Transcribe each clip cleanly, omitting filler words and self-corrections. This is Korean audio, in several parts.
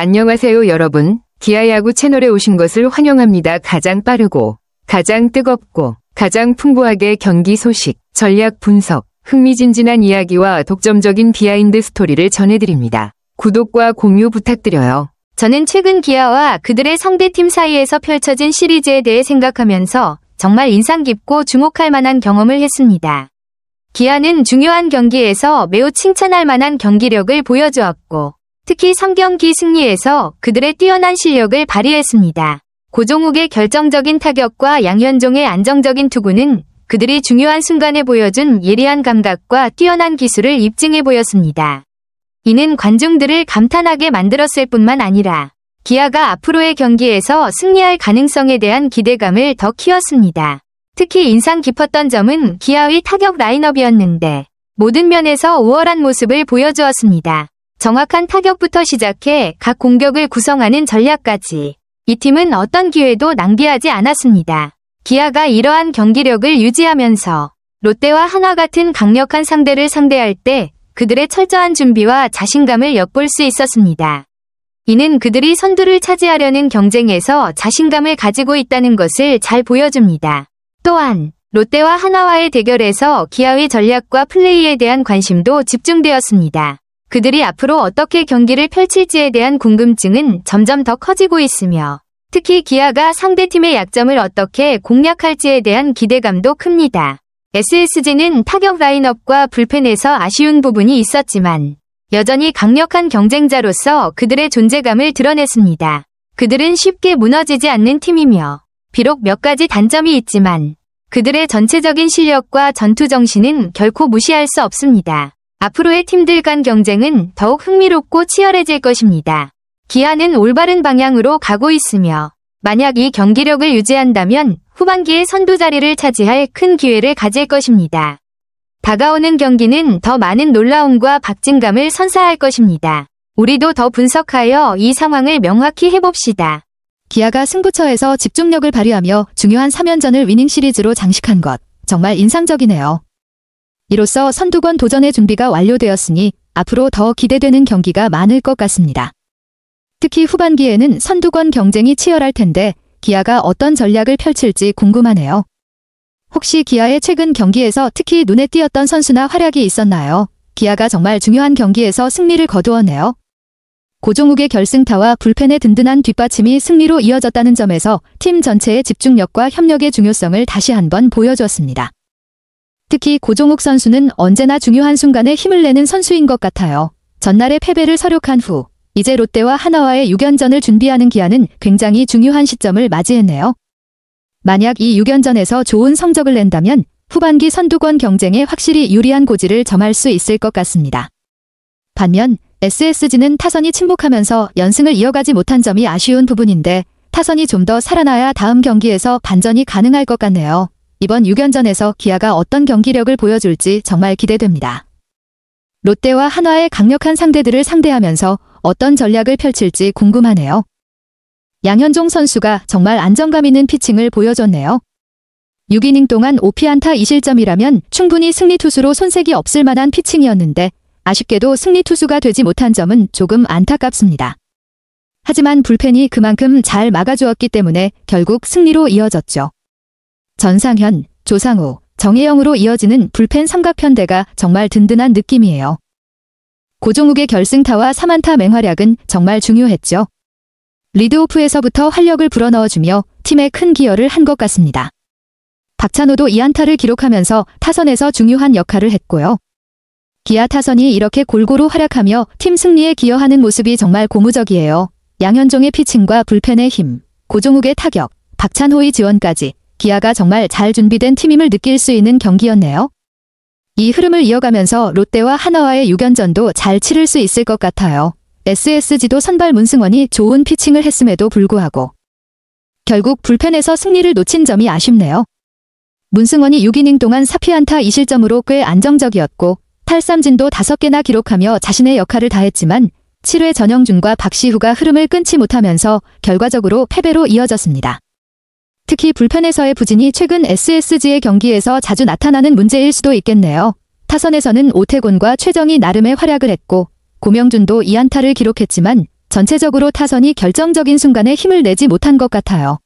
안녕하세요 여러분. 기아야구 채널에 오신 것을 환영합니다. 가장 빠르고 가장 뜨겁고 가장 풍부하게 경기 소식, 전략 분석, 흥미진진한 이야기와 독점적인 비하인드 스토리를 전해드립니다. 구독과 공유 부탁드려요. 저는 최근 기아와 그들의 상대팀 사이에서 펼쳐진 시리즈에 대해 생각하면서 정말 인상 깊고 주목할 만한 경험을 했습니다. 기아는 중요한 경기에서 매우 칭찬할 만한 경기력을 보여주었고 특히 3경기 승리에서 그들의 뛰어난 실력을 발휘했습니다. 고종욱의 결정적인 타격과 양현종의 안정적인 투구는 그들이 중요한 순간에 보여준 예리한 감각과 뛰어난 기술을 입증해 보였습니다. 이는 관중들을 감탄하게 만들었을 뿐만 아니라 기아가 앞으로의 경기에서 승리할 가능성에 대한 기대감을 더 키웠습니다. 특히 인상 깊었던 점은 기아의 타격 라인업이었는데 모든 면에서 우월한 모습을 보여주었습니다. 정확한 타격부터 시작해 각 공격을 구성하는 전략까지 이 팀은 어떤 기회도 낭비하지 않았습니다. 기아가 이러한 경기력을 유지하면서 롯데와 한화 같은 강력한 상대를 상대할 때 그들의 철저한 준비와 자신감을 엿볼 수 있었습니다. 이는 그들이 선두를 차지하려는 경쟁에서 자신감을 가지고 있다는 것을 잘 보여줍니다. 또한 롯데와 한화와의 대결에서 기아의 전략과 플레이에 대한 관심도 집중되었습니다. 그들이 앞으로 어떻게 경기를 펼칠지에 대한 궁금증은 점점 더 커지고 있으며 특히 기아가 상대팀의 약점을 어떻게 공략할지에 대한 기대감도 큽니다. SSG는 타격 라인업과 불펜에서 아쉬운 부분이 있었지만 여전히 강력한 경쟁자로서 그들의 존재감을 드러냈습니다. 그들은 쉽게 무너지지 않는 팀이며 비록 몇 가지 단점이 있지만 그들의 전체적인 실력과 전투 정신은 결코 무시할 수 없습니다. 앞으로의 팀들 간 경쟁은 더욱 흥미롭고 치열해질 것입니다. 기아는 올바른 방향으로 가고 있으며 만약 이 경기력을 유지한다면 후반기에 선두 자리를 차지할 큰 기회를 가질 것입니다. 다가오는 경기는 더 많은 놀라움과 박진감을 선사할 것입니다. 우리도 더 분석하여 이 상황을 명확히 해봅시다. 기아가 승부처에서 집중력을 발휘하며 중요한 3연전을 위닝 시리즈로 장식한 것, 정말 인상적이네요. 이로써 선두권 도전의 준비가 완료되었으니 앞으로 더 기대되는 경기가 많을 것 같습니다. 특히 후반기에는 선두권 경쟁이 치열할 텐데 기아가 어떤 전략을 펼칠지 궁금하네요. 혹시 기아의 최근 경기에서 특히 눈에 띄었던 선수나 활약이 있었나요? 기아가 정말 중요한 경기에서 승리를 거두었네요. 고종욱의 결승타와 불펜의 든든한 뒷받침이 승리로 이어졌다는 점에서 팀 전체의 집중력과 협력의 중요성을 다시 한번 보여주었습니다. 특히 고종욱 선수는 언제나 중요한 순간에 힘을 내는 선수인 것 같아요. 전날의 패배를 서력한 후 이제 롯데와 한화와의 6연전을 준비하는 기아는 굉장히 중요한 시점을 맞이했네요. 만약 이 6연전에서 좋은 성적을 낸다면 후반기 선두권 경쟁에 확실히 유리한 고지를 점할 수 있을 것 같습니다. 반면 SSG는 타선이 침묵하면서 연승을 이어가지 못한 점이 아쉬운 부분인데 타선이 좀 더 살아나야 다음 경기에서 반전이 가능할 것 같네요. 이번 6연전에서 기아가 어떤 경기력을 보여줄지 정말 기대됩니다. 롯데와 한화의 강력한 상대들을 상대하면서 어떤 전략을 펼칠지 궁금하네요. 양현종 선수가 정말 안정감 있는 피칭을 보여줬네요. 6이닝 동안 5피안타 2실점이라면 충분히 승리 투수로 손색이 없을 만한 피칭이었는데 아쉽게도 승리 투수가 되지 못한 점은 조금 안타깝습니다. 하지만 불펜이 그만큼 잘 막아주었기 때문에 결국 승리로 이어졌죠. 전상현, 조상우, 정혜영으로 이어지는 불펜 삼각편대가 정말 든든한 느낌이에요. 고종욱의 결승타와 3안타 맹활약은 정말 중요했죠. 리드오프에서부터 활력을 불어넣어주며 팀에 큰 기여를 한 것 같습니다. 박찬호도 2안타를 기록하면서 타선에서 중요한 역할을 했고요. 기아 타선이 이렇게 골고루 활약하며 팀 승리에 기여하는 모습이 정말 고무적이에요. 양현종의 피칭과 불펜의 힘, 고종욱의 타격, 박찬호의 지원까지 기아가 정말 잘 준비된 팀임을 느낄 수 있는 경기였네요. 이 흐름을 이어가면서 롯데와 한화와의 6연전도 잘 치를 수 있을 것 같아요. SSG도 선발 문승원이 좋은 피칭을 했음에도 불구하고 결국 불펜에서 승리를 놓친 점이 아쉽네요. 문승원이 6이닝 동안 4피안타 2실점으로 꽤 안정적이었고 탈삼진도 5개나 기록하며 자신의 역할을 다했지만 7회 전영준과 박시후가 흐름을 끊지 못하면서 결과적으로 패배로 이어졌습니다. 특히 불펜에서의 부진이 최근 SSG의 경기에서 자주 나타나는 문제일 수도 있겠네요. 타선에서는 오태곤과 최정이 나름의 활약을 했고 고명준도 2안타를 기록했지만 전체적으로 타선이 결정적인 순간에 힘을 내지 못한 것 같아요.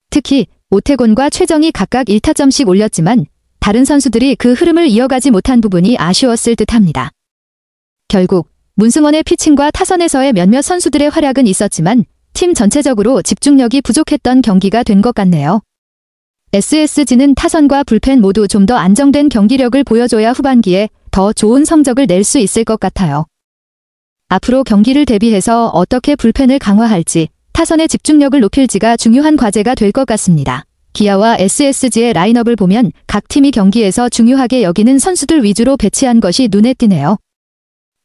특히 오태곤과 최정이 각각 1타점씩 올렸지만 다른 선수들이 그 흐름을 이어가지 못한 부분이 아쉬웠을 듯합니다. 결국 문승원의 피칭과 타선에서의 몇몇 선수들의 활약은 있었지만 팀 전체적으로 집중력이 부족했던 경기가 된 것 같네요. SSG는 타선과 불펜 모두 좀 더 안정된 경기력을 보여줘야 후반기에 더 좋은 성적을 낼 수 있을 것 같아요. 앞으로 경기를 대비해서 어떻게 불펜을 강화할지, 타선의 집중력을 높일지가 중요한 과제가 될 것 같습니다. 기아와 SSG의 라인업을 보면 각 팀이 경기에서 중요하게 여기는 선수들 위주로 배치한 것이 눈에 띄네요.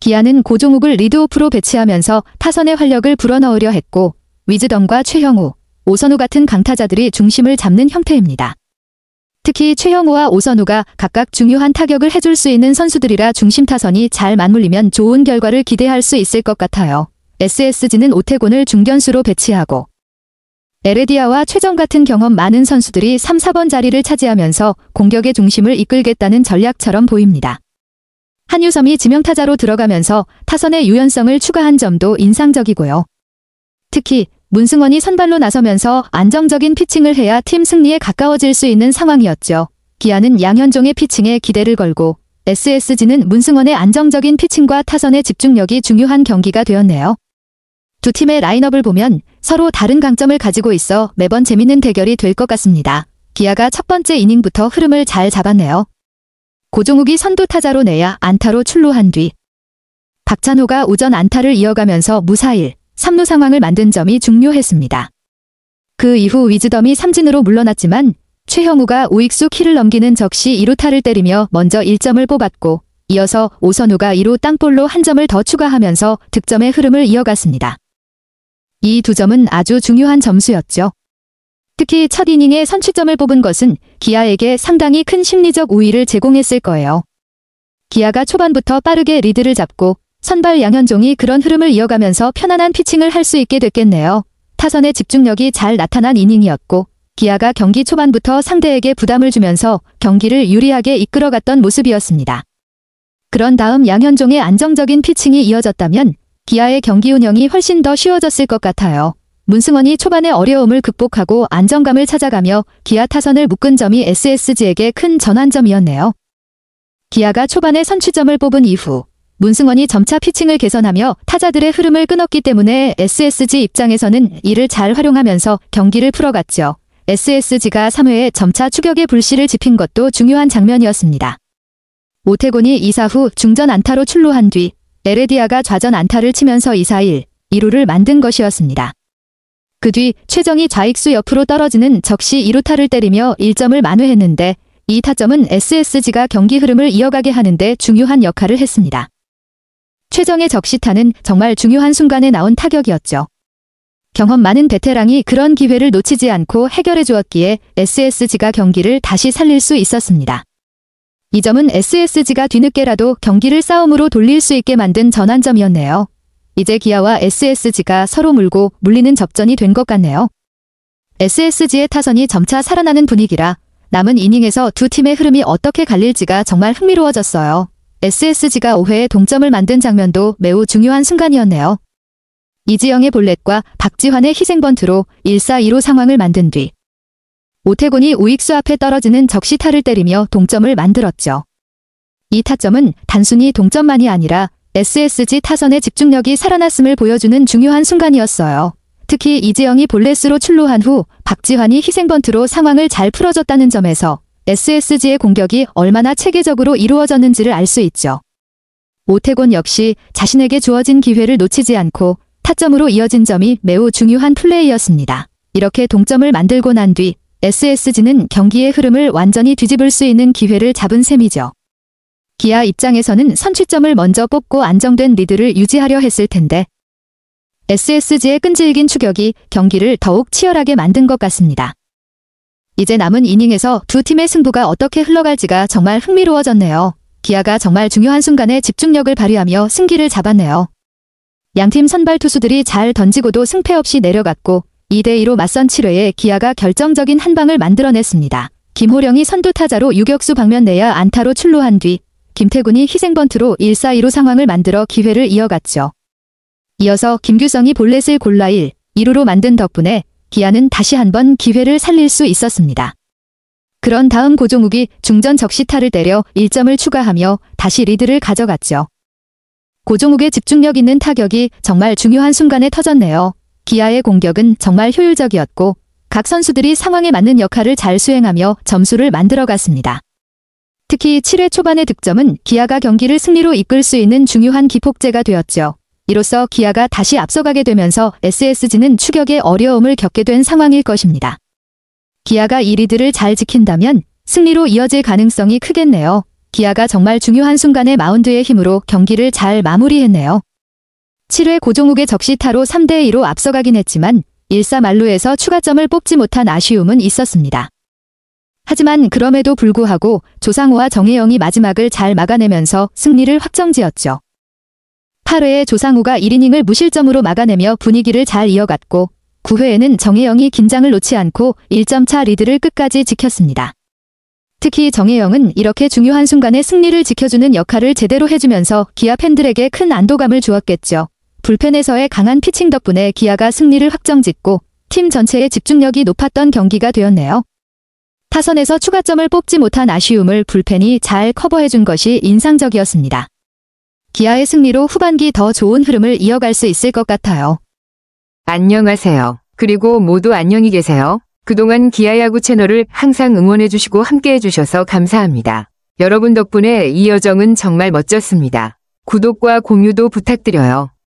기아는 고종욱을 리드오프로 배치하면서 타선의 활력을 불어넣으려 했고, 위즈덤과 최형우, 오선우 같은 강타자들이 중심을 잡는 형태입니다. 특히 최형우와 오선우가 각각 중요한 타격을 해줄 수 있는 선수들이라 중심 타선이 잘 맞물리면 좋은 결과를 기대할 수 있을 것 같아요. SSG는 오태곤을 중견수로 배치하고 에레디아와 최정 같은 경험 많은 선수들이 3, 4번 자리를 차지하면서 공격의 중심을 이끌겠다는 전략처럼 보입니다. 한유섬이 지명타자로 들어가면서 타선의 유연성을 추가한 점도 인상적이고요. 특히 문승원이 선발로 나서면서 안정적인 피칭을 해야 팀 승리에 가까워질 수 있는 상황이었죠. 기아는 양현종의 피칭에 기대를 걸고 SSG는 문승원의 안정적인 피칭과 타선의 집중력이 중요한 경기가 되었네요. 두 팀의 라인업을 보면 서로 다른 강점을 가지고 있어 매번 재밌는 대결이 될 것 같습니다. 기아가 첫 번째 이닝부터 흐름을 잘 잡았네요. 고종욱이 선두 타자로 내야 안타로 출루한 뒤 박찬호가 우전 안타를 이어가면서 무사일 3루 상황을 만든 점이 중요했습니다. 그 이후 위즈덤이 삼진으로 물러났지만 최형우가 우익수 키를 넘기는 적시 2루타를 때리며 먼저 1점을 뽑았고 이어서 오선우가 2루 땅볼로 한 점을 더 추가하면서 득점의 흐름을 이어갔습니다. 이 두 점은 아주 중요한 점수였죠. 특히 첫 이닝에 선취점을 뽑은 것은 기아에게 상당히 큰 심리적 우위를 제공했을 거예요. 기아가 초반부터 빠르게 리드를 잡고 선발 양현종이 그런 흐름을 이어가면서 편안한 피칭을 할 수 있게 됐겠네요. 타선의 집중력이 잘 나타난 이닝이었고 기아가 경기 초반부터 상대에게 부담을 주면서 경기를 유리하게 이끌어갔던 모습이었습니다. 그런 다음 양현종의 안정적인 피칭이 이어졌다면 기아의 경기 운영이 훨씬 더 쉬워졌을 것 같아요. 문승원이 초반의 어려움을 극복하고 안정감을 찾아가며 기아 타선을 묶은 점이 SSG에게 큰 전환점이었네요. 기아가 초반에 선취점을 뽑은 이후 문승원이 점차 피칭을 개선하며 타자들의 흐름을 끊었기 때문에 SSG 입장에서는 이를 잘 활용하면서 경기를 풀어갔죠. SSG가 3회에 점차 추격의 불씨를 지핀 것도 중요한 장면이었습니다. 오태곤이 2사 후 중전 안타로 출루한 뒤 에레디아가 좌전 안타를 치면서 2사1, 2루를 만든 것이었습니다. 그 뒤 최정이 좌익수 옆으로 떨어지는 적시 2루타를 때리며 1점을 만회했는데 이 타점은 SSG가 경기 흐름을 이어가게 하는데 중요한 역할을 했습니다. 최정의 적시타는 정말 중요한 순간에 나온 타격이었죠. 경험 많은 베테랑이 그런 기회를 놓치지 않고 해결해 주었기에 SSG가 경기를 다시 살릴 수 있었습니다. 이 점은 SSG가 뒤늦게라도 경기를 싸움으로 돌릴 수 있게 만든 전환점이었네요. 이제 기아와 SSG가 서로 물고 물리는 접전이 된 것 같네요. SSG의 타선이 점차 살아나는 분위기라 남은 이닝에서 두 팀의 흐름이 어떻게 갈릴지가 정말 흥미로워졌어요. SSG가 5회에 동점을 만든 장면도 매우 중요한 순간이었네요. 이지영의 볼넷과 박지환의 희생번트로 1사2루 상황을 만든 뒤 오태곤이 우익수 앞에 떨어지는 적시타를 때리며 동점을 만들었죠. 이 타점은 단순히 동점만이 아니라 SSG 타선의 집중력이 살아났음을 보여주는 중요한 순간이었어요. 특히 이지영이 볼넷으로 출루한 후 박지환이 희생번트로 상황을 잘 풀어줬다는 점에서 SSG의 공격이 얼마나 체계적으로 이루어졌는지를 알 수 있죠. 오태곤 역시 자신에게 주어진 기회를 놓치지 않고 타점으로 이어진 점이 매우 중요한 플레이였습니다. 이렇게 동점을 만들고 난 뒤 SSG는 경기의 흐름을 완전히 뒤집을 수 있는 기회를 잡은 셈이죠. 기아 입장에서는 선취점을 먼저 뽑고 안정된 리드를 유지하려 했을 텐데 SSG의 끈질긴 추격이 경기를 더욱 치열하게 만든 것 같습니다. 이제 남은 이닝에서 두 팀의 승부가 어떻게 흘러갈지가 정말 흥미로워졌네요. 기아가 정말 중요한 순간에 집중력을 발휘하며 승기를 잡았네요. 양팀 선발 투수들이 잘 던지고도 승패 없이 내려갔고 2대2로 맞선 7회에 기아가 결정적인 한 방을 만들어냈습니다. 김호령이 선두 타자로 유격수 방면 내야 안타로 출루한 뒤 김태군이 희생번트로 1사2루 상황을 만들어 기회를 이어갔죠. 이어서 김규성이 볼넷을 골라 1, 2루로 만든 덕분에 기아는 다시 한번 기회를 살릴 수 있었습니다. 그런 다음 고종욱이 중전 적시타를 때려 1점을 추가하며 다시 리드를 가져갔죠. 고종욱의 집중력 있는 타격이 정말 중요한 순간에 터졌네요. 기아의 공격은 정말 효율적이었고 각 선수들이 상황에 맞는 역할을 잘 수행하며 점수를 만들어갔습니다. 특히 7회 초반의 득점은 기아가 경기를 승리로 이끌 수 있는 중요한 기폭제가 되었죠. 이로써 기아가 다시 앞서가게 되면서 SSG는 추격의 어려움을 겪게 된 상황일 것입니다. 기아가 이 리드를 잘 지킨다면 승리로 이어질 가능성이 크겠네요. 기아가 정말 중요한 순간에 마운드의 힘으로 경기를 잘 마무리했네요. 7회 고종욱의 적시타로 3대2로 앞서가긴 했지만 1사 만루에서 추가점을 뽑지 못한 아쉬움은 있었습니다. 하지만 그럼에도 불구하고 조상우와 정혜영이 마지막을 잘 막아내면서 승리를 확정지었죠. 8회에 조상우가 1이닝을 무실점으로 막아내며 분위기를 잘 이어갔고 9회에는 정혜영이 긴장을 놓지 않고 1점차 리드를 끝까지 지켰습니다. 특히 정혜영은 이렇게 중요한 순간에 승리를 지켜주는 역할을 제대로 해주면서 기아 팬들에게 큰 안도감을 주었겠죠. 불펜에서의 강한 피칭 덕분에 기아가 승리를 확정짓고 팀 전체의 집중력이 높았던 경기가 되었네요. 타선에서 추가점을 뽑지 못한 아쉬움을 불펜이 잘 커버해준 것이 인상적이었습니다. 기아의 승리로 후반기 더 좋은 흐름을 이어갈 수 있을 것 같아요. 안녕하세요. 그리고 모두 안녕히 계세요. 그동안 기아야구 채널을 항상 응원해주시고 함께해주셔서 감사합니다. 여러분 덕분에 이 여정은 정말 멋졌습니다. 구독과 공유도 부탁드려요.